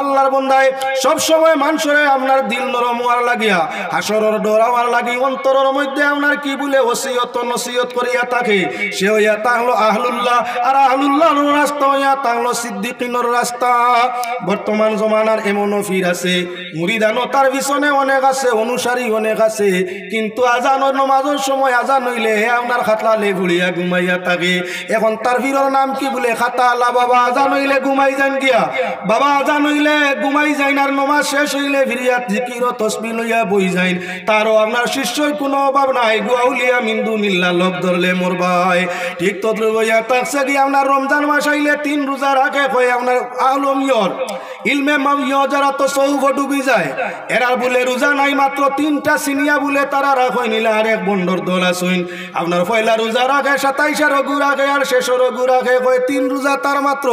আল্লাহর বন্দায় সবসময় মানুষের আপনার দিল নরম হওয়ার লাগিয়া হাসরের ডর হওয়ার লাগি অন্তরের মধ্যে আপনার কি বলে ওসিয়ত নসিহত করিয়া থাকে সে হইয়া তাহলো আহলুল্লাহ আর আহলুল্লাহর রাস্তা হইয়া তাহলো সিদ্দিকিনের রাস্তা বর্তমান জমানার এমনও ফির আছে মুরিদানো তার পিছনে অনেক আছে অনুসারী অনেক আছে কিন্তু আজানের নমাজের সময় আজান হইলে হে আপনার খাতলা লে ঘুরিয়া ঘুমাইয়া থাকে এখন তার ফিরর নাম কি বলে খাতা আল্লাহ বাবা আজান হইলে ঘুমাই যান গিয়া বাবা আজান হইলে ঘুমাই যাইন আর নমাজ শেষ হইলে ফিরিয়া জিকির ও তসবিহ লইয়া বই যাইন তারও আপনার শিষ্যর কোনো অভাব নাই গুয়াউলিয়া মিন্দু নিল্লা লোক ধরলে মোর ভাই ঠিক তদ্রুপ হইয়া থাকছে কি আপনার রমজান মাস আইলে 3 রোজা রাখে কয় আপনার আলমিয়র ইলমে মামিয় যারা তো সৌফ ডুবি যায় এরা বলে রোজা নাই মাত্র 3টা সিনিয়া বলে তারা রাখই নিলে আর এক বন্ডর দল আসুন আপনার পয়লা রোজা রাখে 27 রঘু রাখে আর শেষ রঘু রাখে কয় 3 রোজা তার মাত্র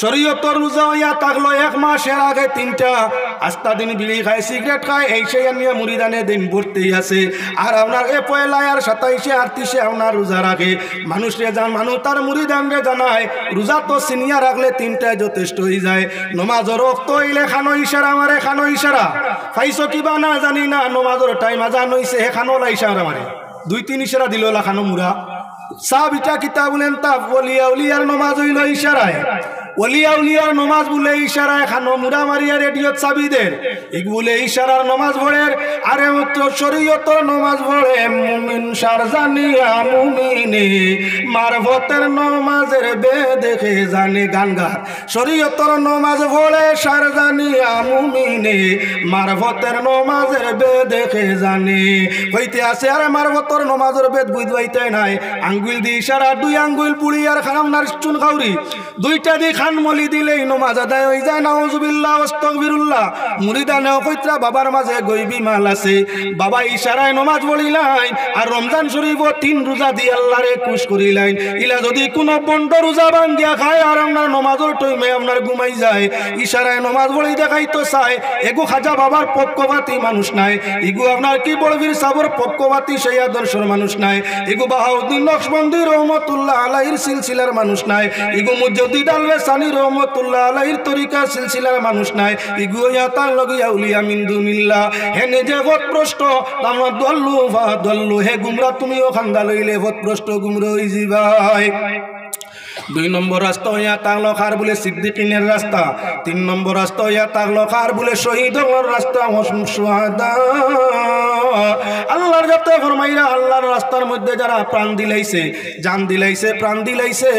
শরীয়তর রোজা হইয়া থাকলো 1 মাস এর আগে 3টা আস্তা দিন বিড়ি খায় সিগারেট খায় এই সেই নিয়ে মুরিদানে দিন ভর্তি আছে আর আপনার এ পয়লা আর 27 38 আপনার রোজা রাখে মানুষরে জান মানুষ তার মুরিদানরে জানায় রোজা তো সিনিয়া রাখলে 3টায় যথেষ্ট হয়ে যায় নমাজের রক্ত হইলে খানো ইশারা মারে খানো ইশারা পাইছো কিবা না জানি না নমাজের টাইম আজান হইছে হে খানো লা ইশারা মারে 2-3 ইশারা দিল লা খানো মুরা সাবিটা কিতাব বলেন তা ওলিয়া উলিয়ার নমাজ হইল ইশারায় ওলিয়া উলিয়ার নমাজ বলে ইশারায় খানো মুরা মারিয়া রেডিওত সাবিদের ইক বলে ইশারার নমাজ পড়ে আরে শরীয়তর নমাজ পড়ে মুমিন শারজানিয়া মুমিনে মারফতের নমাজের বে দেখে জানে গানগার শরীয়তর নমাজ পড়ে শারজানিয়া মুমিনে মারফতের নমাজের বে দেখে জানে হইতে আছে আরে মারফতের নমাজের বেদ বুঝবাইতে নাই আঙ্গুল দি ইশারা 2 আঙ্গুল পুড়ি আর খানাম নার চুন খাউরি 2টা দি খান মলি দিলেই নমাজ আদায় হয়ে যায় নাউজুবিল্লাহ আস্তাগফিরুল্লাহ মুরিদানেও কইত্রা বাবার মাঝে গইবি মাল আছে বাবা ইশারায় নমাজ পড়িলাই আর রমজান শরীফ 3 রোজা দি আল্লাহরে খুশ করিলাই ইলা যদি কোনো বন্ড রোজা ভাঙ্গিয়া খায় আর আপনার নমাজের টাইমে আপনার ঘুমাই যায় ইশারায় নমাজ পড়ি দেখাই তো চায় এগো খাজা বাবার পক্ষপাতী মানুষ নাই এগো আপনার কি বড়বীর সাবর পক্ষপাতী সেই আদর্শের মানুষ নাই এগো বাহাউদ্দিন নকশবন্দি রহমতুল্লাহ আলাইহির সিলসিলার মানুষ নাই এগো মুজাদ্দিদ আল-সানি রহমতুল্লাহ আলাইহির তরিকা সিলসিলার মানুষ নাই এগো ইয়া তার লগিয়া উলিয়া মিন দুনিল্লাহ হেনে যে ভটভ্রষ্ট আমরা দল্লু বা দল্লু হে গুমরা তুমিও খান্দা লইলে ভটভ্রষ্ট গুমরা হই যাবাই 2 নম্বর রাস্তা হইয়া তাগলো খার বলে সিদ্দিকিনের রাস্তা 3 নম্বর রাস্তা হইয়া তাগলো খার বলে শহীদের রাস্তা সুহাদা আল্লাহর যাতে ফরমাইরা আল্লাহর রাস্তার মধ্যে যারা প্রাণ দিলাইছে জান দিলাইছে প্রাণ দিলাইছে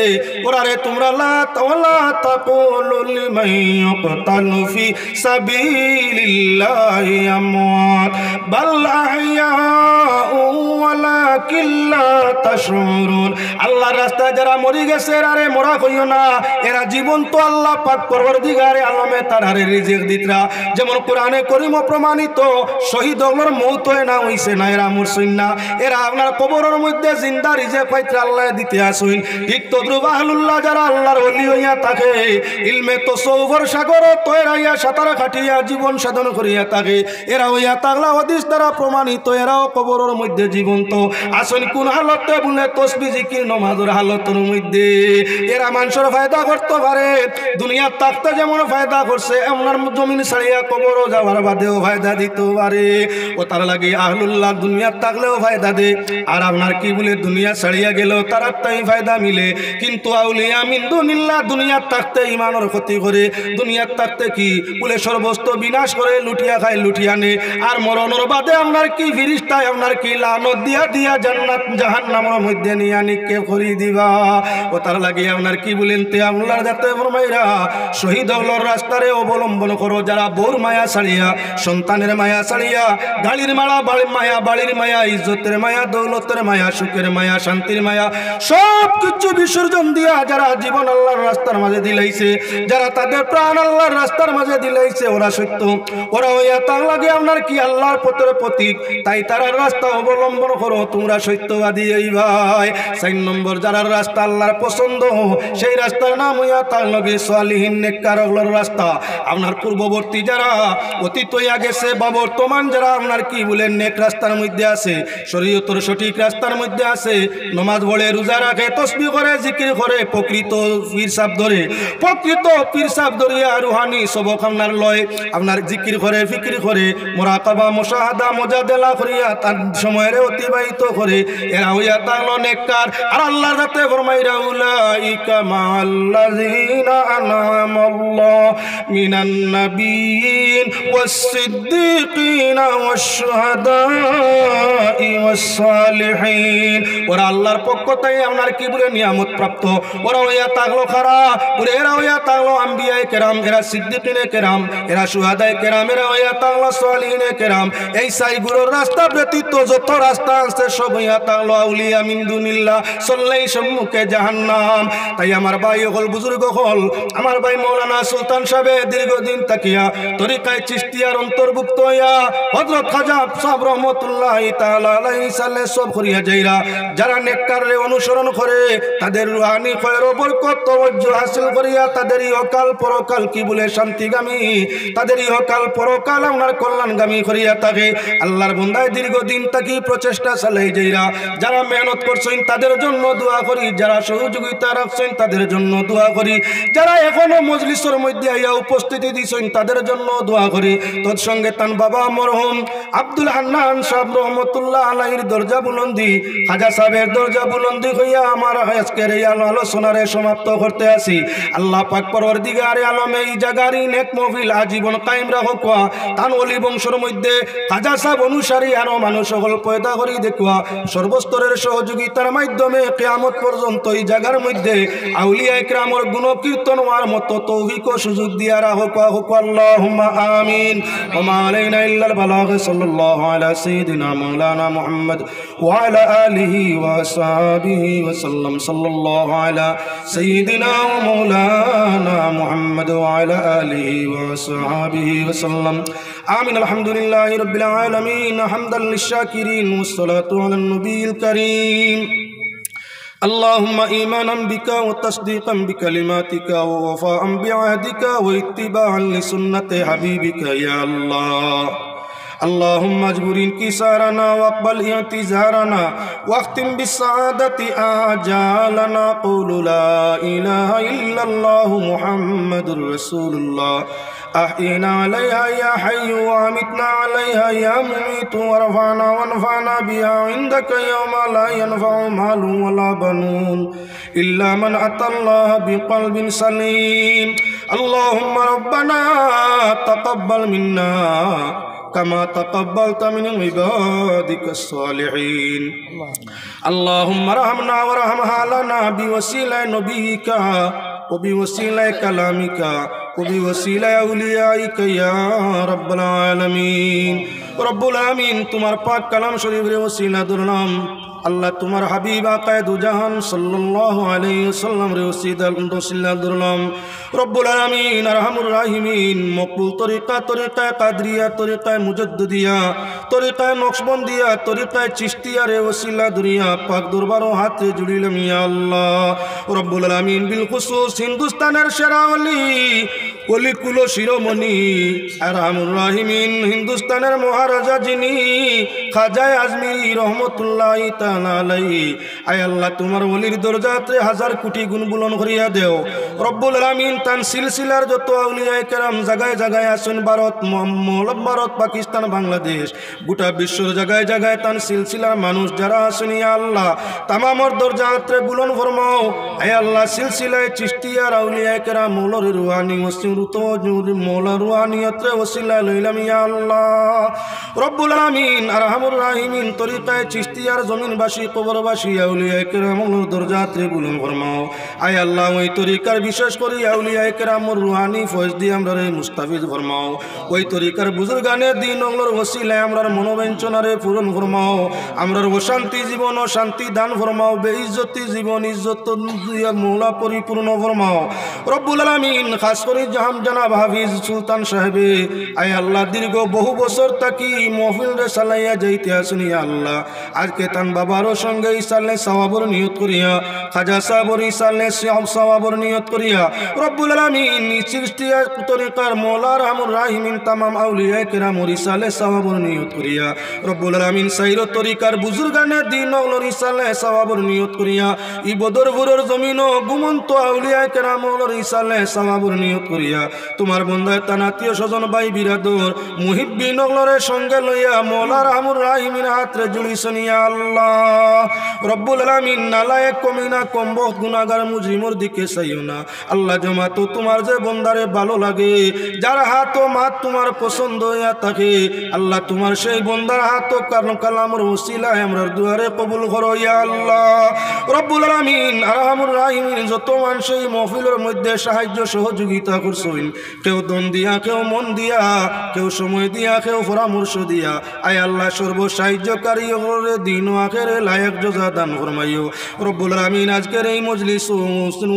ওরারে তোমরা লা তাওয়ালা তাকুলু লিমান ইয়াকতালু ফি সাবিলিল্লাহি আমওয়াত বাল আহইয়াউ ওয়ালাকিন লা তাশউরুন আল্লাহর রাস্তায় যারা মরে গেছে আরে মোরা কইও না এরা জীবন্ত আল্লাহ পাক পরওয়ারদিগারে আলমে তারারে রিজিক দিতরা যেমন কোরআনে কারীম প্রমাণিত শহীদ হওয়ার মওত হয় না হইছে না এরা মরছেন না এরা আপনার কবরের মধ্যে জিন্দা রিজিক পাইতে আল্লাহ দিতে আসুন ঠিক তদ্রুপ আহলুল্লাহ যারা আল্লাহর ওলি হইয়া থাকে ইলমে তাসাউফর সাগর তৈরাইয়া সাঁতার কাটিয়া জীবন সাধন করিয়া থাকে এরা হইয়া তাগলা হাদিস দ্বারা প্রমাণিত এরাও কবরের মধ্যে জীবন্ত আসুন কোন হালতে বলে তাসবিহ জিকির নামাজের হালতের মধ্যে এরা মানুষের ফায়দা করতে পারে দুনিয়া থাকতে যেমন ফায়দা করছে এমন জমিন ছাড়িয়া কবরও যাওয়ার বাদেও ফায়দা দিতে পারে ও তার লাগে আহলুল্লাহ দুনিয়া থাকলেও ফায়দা দে আর আপনার কি বলে দুনিয়া ছাড়িয়া গেলেও তার তাই ফায়দা মিলে কিন্তু আউলিয়া মিন দুনিল্লাহ দুনিয়া থাকতে ইমানের ক্ষতি করে দুনিয়া থাকতে কি বলে সর্বস্ত বিনাশ করে লুটিয়া খায় লুটিয়া নে আর মরণের বাদে আপনার কি ফিরিস্তায় আপনার কি লানত দিয়া দিয়া জান্নাত জাহান্নামের মধ্যে নিয়া নিক্ষেপ করে দিবা ও তার লাগে লাগিয়ে আপনার কি বলেন তে আল্লাহর যাতে ফরমাইরা শহীদ হলোর রাস্তারে অবলম্বন করো যারা বোর মায়া ছাড়িয়া সন্তানের মায়া ছাড়িয়া গাড়ির মায়া বাড়ির মায়া ইজ্জতের মায়া দৌলতের মায়া সুখের মায়া শান্তির মায়া সব কিছু বিসর্জন দিয়া যারা জীবন আল্লাহর রাস্তার মাঝে দিলাইছে যারা তাদের প্রাণ আল্লাহর রাস্তার মাঝে দিলাইছে ওরা সত্য ওরা হইয়া তার লাগে আপনার কি আল্লাহর পথের প্রতীক তাই তারা রাস্তা অবলম্বন করো তোমরা সত্যবাদী এই ভাই 4 নম্বর যারা রাস্তা আল্লাহর পছন্দ সেই রাস্তার নাম হইয়া তার লগে সালিহিন নেককার আল্লাহর রাস্তা আপনার পূর্ববর্তী যারা অতীত হইয়া গেছে বা বর্তমান যারা আপনার কি বলেন নেক রাস্তার মধ্যে আছে শরীয়তের সঠিক রাস্তার মধ্যে আছে নামাজ পড়ে রোজা রাখে তাসবিহ করে জিকির করে প্রকৃত পীর সাহেব ধরে রুহানি সবক আপনার লয় আপনার জিকির করে ফিকির করে মুরাকাবা মুশাহাদা মুজাদালা করিয়া তার সময়ের অতিবাহিত করে এরা হইয়া তাহলে নেককার আর আল্লাহর রাতে ফরমাইরা উলাইকা মাআল্লাযিনা আনআমাল্লাহু মিনান নাবিয়্যিন ওয়াস-সিদ্দীকিনা ওয়াশ-শুহাদাই ওয়াস-সালিহিন ওরা আল্লাহর পক্ষ থেকে আপনার কি বলে নিয়ামত প্রাপ্ত ওরা হইয়া তাগলো খারা বলে এরা হইয়া তাগলো আম্বিয়ায়ে কেরাম এরা সিদ্দিকিনে কেরাম এরা শুহাদায়ে কেরাম এরা হইয়া তাগলো সালিহিনে কেরাম এই সাইগুলোর রাস্তা ব্যতীত যত রাস্তা আছে সব হইয়া তাগলো আউলিয়া মিন দুনিল্লাহ চললেই সম্মুখে জাহান্নাম তাই আমার ভাই হল বুজুর্গ হল আমার ভাই মাওলানা সুলতান সাহেব দীর্ঘদিন তাকিয়া তরিকায়ে চিশতিয়ার অন্তর্ভুক্ত হইয়া হযরত খাজা সাহেব রহমাতুল্লাহি তাআলা আলাইহি সাল্লাল্লাহু সব করিয়া যাইরা যারা নেককাররে অনুসরণ করে তাদের রুহানি খয়র ও বরকত তওয়াজ্জু হাসিল করিয়া তাদের ইহকাল পরকাল কি বলে শান্তিগামী তাদের ইহকাল পরকাল আপনার কল্যাণগামী করিয়া থাকে আল্লাহর বান্দায় দীর্ঘদিন তাকি প্রচেষ্টা চালাই যাইরা যারা মেহনত করছেন তাদের জন্য দোয়া করি যারা সহযোগিতা রাখছেন তাদের জন্য দোয়া করি যারা এখনো মজলিসের মধ্যে আইয়া উপস্থিতি দিছেন তাদের জন্য দোয়া করি তৎসঙ্গে তান বাবা মরহুম আব্দুল হান্নান সাহেব রহমতুল্লাহ আলাইহির দরজা বুলন্দি খাজা সাহেবের দরজা বুলন্দি হইয়া আমার আজকের এই আলোচনারে সমাপ্ত করতে আসি আল্লাহ পাক পরওয়ারদিগারে আলম এই জায়গারই নেক মাহফিল আজীবন কায়েম রাখুক তান ওলি বংশের মধ্যে খাজা সাহেব অনুসারী আরো মানুষ সকল পয়দা করি দেখুয়া সর্বস্তরের সহযোগিতার মাধ্যমে কিয়ামত পর্যন্ত এই জায়গার মধ্যে আউলিয়া ইকরামর গুণ কীর্তন হওয়ার মতো তৌফিক ও সুযোগ দিয়া রাখুক আল্লাহুম্মা আমিন ওয়া মা আলাইনা ইল্লাল বালাগ সাল্লাল্লাহু আলা সাইয়্যিদিনা মাওলানা মুহাম্মদ ওয়া আলা আলিহি ওয়া আসহাবিহি ওয়া সাল্লাম সাল্লাল্লাহু আলা সাইয়্যিদিনা ওয়া মাওলানা মুহাম্মদ ওয়া আলা আলিহি ওয়া আসহাবিহি ওয়া সাল্লাম আমিন আলহামদুলিল্লাহি রাব্বিল আলামিন হামদাল লিশ-শাকিরিন ওয়াস-সালাতু আলান নবিয়্যিল কারীম اللهم إيمانا بك وتصديقا بكلماتك ووفاء بعهدك واتباعا لسنة حبيبك يا الله اللهم اجبر انكسارنا واقبل اعتذارنا واختم بالسعادة آجالنا قول لا إله إلا الله محمد رسول الله أحينا عليها يا حي وأمتنا عليها يا مميت ورفعنا وانفعنا بها عندك يوم لا ينفع مال ولا بنون إلا من أتى الله بقلب سليم اللهم ربنا تقبل منا كما تقبلت من عبادك الصالحين اللهم ارحمنا وارحم حالنا بوسيلة نبيك وبوسيلة كلامك وبوسيلة أوليائك يا رب العالمين رب العالمين تمہار پاک کلام شریف رے وسیلہ درنام اللہ تمہار حبیب آقا دو جہان صلی اللہ علیہ وسلم رے وسیلہ درنام رب العالمین ارحم الراحمین مقبول طریقہ قادریہ طریقہ مجددیہ طریقہ نقشبندیہ طریقہ چشتیہ رے وسیلہ دریا پاک درباروں ہاتھ جڑی لم یا اللہ رب العالمین بالخصوص ہندوستان ارشراولی ولی کلو শিরোমণি আরহামুর রাহিমিন হিন্দুস্তানের মহারাজা যিনি খাজা আজমিরি রহমতুল্লাহি তাআলা আলাইহি আয় আল্লাহ তোমার ওলির দরজাতে হাজার কোটি গুণ বুলন করিয়া দেও রব্বুল আলামিন তান সিলসিলার যত আউলিয়া কেরাম জায়গায় জায়গায় আছেন ভারত পাকিস্তান বাংলাদেশ গোটা বিশ্বর জায়গায় জায়গায় তান সিলসিলার মানুষ যারা আছেন ইয়া আল্লাহ তামামর দরজাতে বুলন ফরমাও আয় আল্লাহ সিলসিলায় চিশতিয়া আউলিয়া কেরাম মৌলভী রুহানি মুসলিম মৌলা রুহানিয়তে ওসিলা লইলাম ইয়া আল্লাহ রব্বুল আলামিন আরহামুর রাহিমিন তরিকায়ে চিশতিয়ার জমিনবাসী কবরবাসী আউলিয়ায়ে কেরামের দরজাতে বুলন্দ ফরমাও আয় আল্লাহ ওই তরিকার বিশেষ করে আউলিয়ায়ে কেরামের রুহানি ফয়েজ দিয়ে আমরারে মুস্তাফিজ ফরমাও ওই তরিকার বুজুর্গানে দিন ওগুলোর ওসিলায় আমরার মনোবাঞ্ছনারে পূরণ ফরমাও আমরার অশান্তি জীবন ও শান্তি দান ফরমাও বেইজ্জতি জীবন ইজ্জত দিয়া মৌলা পরিপূর্ণ ফরমাও রব্বুল আলামিন খাস করে জাহাম জানাব হাফিজ সুলতান সাহেবে আয় আল্লাহ দীর্ঘ বহু বছর তাকি মহফিল রে চালাইয়া যাইতে আসুন ইয়া আল্লাহ আজকে তান বাবারও সঙ্গে ইসালে সওয়াবর নিয়ত করিয়া খাজা সাহেবর ইসালে সওয়াবর নিয়ত করিয়া রব্বুল আলামিন সৃষ্টিয়া তরিকার মৌলা রহমুর রাহিমিন তামাম আউলিয়ায়ে কেরামর ইসালে সওয়াবর নিয়ত করিয়া রব্বুল আলামিন সাইর তরিকার বুজুর্গানে দিন ওগুলোর ইসালে সওয়াবর নিয়ত করিয়া ই বদরপুরের জমিন ও গুমন্ত আউলিয়ায়ে কেরামর ইসালে সওয়াবর নিয়ত করিয়া তোমার বন্দায় তান আত্মীয় স্বজন ভাই বিরাদর মুহিব্বিন ওগুলোর সঙ্গে লইয়া মৌলা রহমুর রাহিমিন হাতরে জুড়িছেন ইয়া আল্লাহ রব্বুল আলামিন নালায়েক কমিনা কমবখ গুনাহগার মুজরিমর দিকে চাইও না আল্লাহ জমা তো তোমার যে বন্দারে ভালো লাগে যার হাত ও মাত তোমার পছন্দ হইয়া থাকে আল্লাহ তোমার সেই বন্দার হাত ও কালামর ওসিলায় আমরার দুয়ারে কবুল করো ইয়া আল্লাহ রব্বুল আলামিন আরহামুর রাহিমিন যত মানুষ এই মাহফিলের মধ্যে সাহায্য সহযোগিতা করছেন কেউ দন দিয়া কেউ মন দিয়া কেউ সময় দিয়া কেউ পরামর্শ দিয়া আয় আল্লাহ সর্বসাহায্যকারী হরে দিন ও আখেরে লায়ক জজা দান ফরমাইও রব্বুল আলামিন আজকের এই মজলিস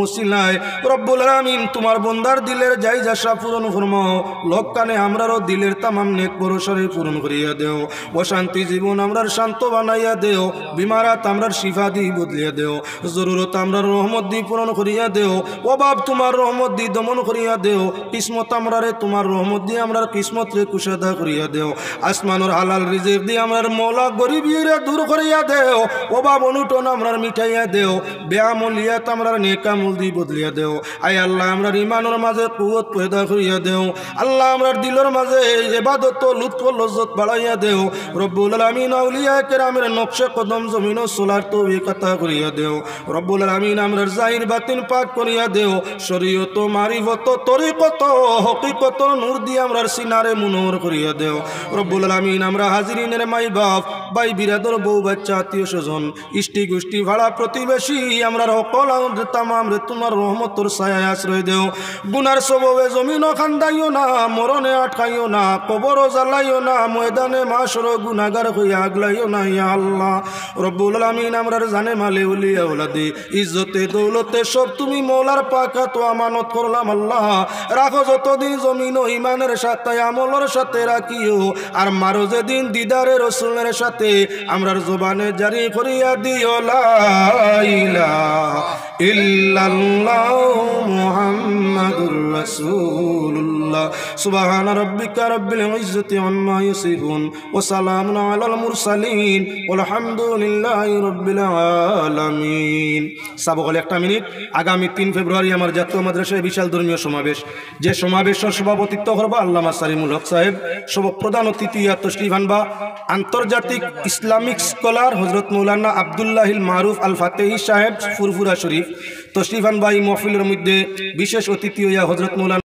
ওসিলায় রব্বুল আলামিন তোমার বন্দার দিলের যাই যাশা পূরণ ফরমাও লোক কানে আমরারও দিলের তামাম নেক ভরসারে পূরণ করিয়া দেও অশান্তি জীবন আমরার শান্ত বানাইয়া দেও বিমারাত আমরার শিফা দি বদলিয়া দেও জরুরত আমরার রহমত দি পূরণ করিয়া দেও অভাব তোমার রহমত দি দমন করিয়া দেও কিসমত আমরারে তোমার রহমত দি আমরার কিসমত রে কুশাদা করিয়া দেও আসমানের হালাল রিজিক দি আমরার মৌলা গরিবীরে দূর করিয়া দেও অভাব অনুটন আমরার মিটাইয়া দেও বেআমলিয়াত আমরার নেকামল দি বদলিয়া দেও আয় আল্লাহ আমরার ইমানের মাঝে কুওয়াত পয়দা করিয়া দেও আল্লাহ আমরার দিলের মাঝে ইবাদত ও লুৎফ ও লজ্জত বাড়াইয়া দেও রব্বুল আলামিন আউলিয়ায়ে কেরামের নকশে কদম জমিন ও সোলার তৌফিক আতা করিয়া দেও রব্বুল আলামিন আমরার জাহির বাতিন পাক করিয়া দেও শরীয়ত মারিফত তরিকত হকিকত নূর দিয়ে আমরার সিনারে মুনর করিয়া দেও রব্বুল আলামিন আমরা হাজিরিনের মাই বাপ ভাই বিরাদর বউ বাচ্চা আত্মীয় স্বজন ইষ্টি গোষ্ঠী ভাড়া প্রতিবেশী আমরার সকল তামাম রে তোমার রহমতর ছায়ায় আশ্রয় দেও গুনার সববে জমিন খান্দাইও না মরণে আটকাইও না কবর জ্বালাইও না ময়দানে মাসর গুনাহগার হইয়া আগলাইও না ইয়া আল্লাহ রব্বুল আলামিন আমরার জানে মালে উলিয়া ওলাদে ইজ্জতে দৌলতে সব তুমি মৌলার পাকা তো আমানত করলাম আল্লাহ রাখো যতদিন জমিন ও ইমানের সাথে আমলের সাথে রাখিও আর মারো যেদিন দিদারে রসুলের সাথে আমরার জবানে জারি করিয়া দিও লা ইলাহা ইল্লাল্লাহ মুহাম্মাদুর রাসূলুল্লাহ সুবহান রাব্বিকা রাব্বিল ইজ্জতি আম্মা ইয়াসিফুন ওয়া সালামুন আলাল মুরসালিন আলহামদুলিল্লাহি রাব্বিল আলামিন। সাবকলে একটা মিনিট। আগামী 3 ফেব্রুয়ারি আমার জাতীয় মাদ্রাসায় বিশাল ধর্মীয় সমাবেশ, যে সমাবেশের সভাপতিত্ব করবা আল্লামা সালিমুল হক সাহেব, প্রধান অতিথি তশরিফ আনবা আন্তর্জাতিক ইসলামিক স্কলার হযরত মৌলানা আব্দুল্লাহিল মারুফ আল ফাতেহি সাহেব ফুরফুরা শরীফ। তশরিফ আনবা এই মাহফিলের মধ্যে বিশেষ অতিথি হইয়া হযরত মৌলানা